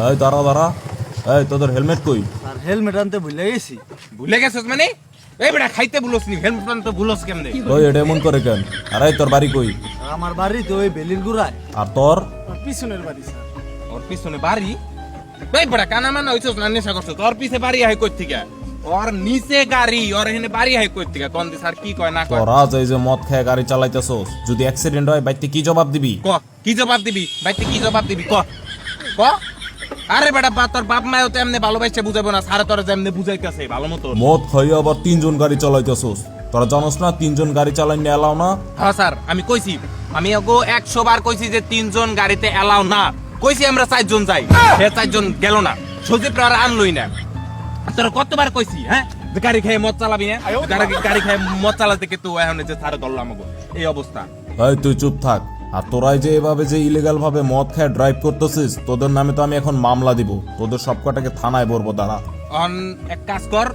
এই দাঁড়া দাঁড়া, এই তোদের হেলমেট কই? আর হেলমেট আনতে ভুলে গেছি। ভুলে গেছিস মানে? এই বেটা খাইতে ভুলস নি, হেলমেট আনতে ভুলস কেমনে? ওই এটা এমন করে কেন? আরে তোর বাড়ি কই? আমার বাড়ি তো ওই বেলির গুড়ায়। আর তোর? পিছনের বাড়ি স্যার। ওর পিছনে বাড়ি? এই বেটা কানা মানা হইছস না, নেশা করছস? তোর পিছে বাড়ি হয় কই থেকে? ওর নিচে গাড়ি, ওর এখানে বাড়ি হয় কই থেকে? কোন দি স্যার কি কয় না কয়? তোরা যে যে মদ খেয়ে গাড়ি চালাইতেছস, যদি অ্যাক্সিডেন্ট হয় বাইতে কি জবাব দিবি? ক কি জবাব দিবি? বাইতে কি জবাব দিবি ক? ক আরে বেটা তোর বাপ মাও তো এমনি ভালোবাসে বুঝাবো না, সারা তোর যেমনি বুঝাইতেছে ভালো মতো। মদ খাইয়ে আবার 3 জন গাড়ি চালাইতেছস, তোরা জানোস না 3 জন গাড়ি চালাই নিয়ে এলাও না? হ্যাঁ স্যার আমি কইছি, আমি ওগো 100 বার কইছি যে 3 জন গাড়িতে এলাও না। কইছি আমরা 4 জন যাই, সে 4 জন গেল না, সজীব আর আনলই না। তোর কতবার কইছি হ্যাঁ যে গাড়ি খেয়ে মদ চালাবি না, গাড়ি খেয়ে মদ চালাতে কিন্তু এখন যে স্যার ধরলাম আমাকে এই অবস্থা। এই তুই চুপ থাক। আর তোরাই যে এভাবে যে ইলিগাল ভাবে মদ খেয়ে ড্রাইভ করতেছিস, তোদের নামে তো আমি এখন মামলা দিব, তোদের সব কটাকে থানায় বলবো। দাঁড়া, অন এক কাজ কর,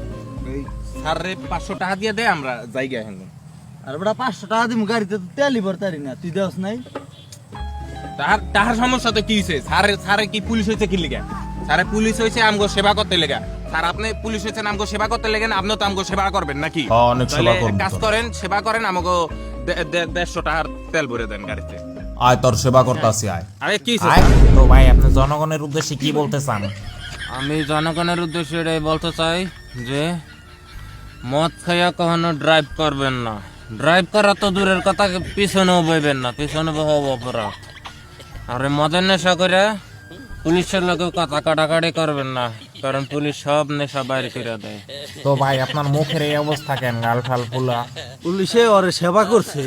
এই স্যারে 500 টাকা দিয়ে দে, আমরা যাইগা এখন। আর বেটা 500 টাকা দিমু, গাড়িতে তো তেলই ভরতারি না, তুই দেওস নাই? তাহার সমস্যা তো কি হয়েছে? স্যারে কি পুলিশ হয়েছে কি লিগা? স্যারে পুলিশ হয়েছে আমগো সেবা করতে লেগা। স্যার আপনি পুলিশ হয়েছেন আমগো সেবা করতে লেগেন, আপনিও তো আমগো সেবা করবেন নাকি? হ্যাঁ, অনেক সেবা করব। কাজ করেন, সেবা করেন, আমগো 150 টাকার তেল ভরে দেন গাড়িতে। আয় তোর সেবা করতে আসি, আয়। আরে কি তো ভাই আপনি জনগণের উদ্দেশ্যে কি বলতে চান? আমি জনগণের উদ্দেশ্যে এটাই বলতে চাই যে মদ খাইয়া কখনো ড্রাইভ করবেন না। ড্রাইভ করা তো দূরের কথা, পিছনেও বইবেন না, পিছনে বহব অপরাধ। আর মদের নেশা করে পুলিশের লোকেও কথা কাটাকাটি করবেন না, কারণ পুলিশ সব নেশা বাইরে করে দেয়। তো ভাই আপনার মুখের এই অবস্থা কেন, গাল ফাল ফুলা? পুলিশে ওরে সেবা করছে।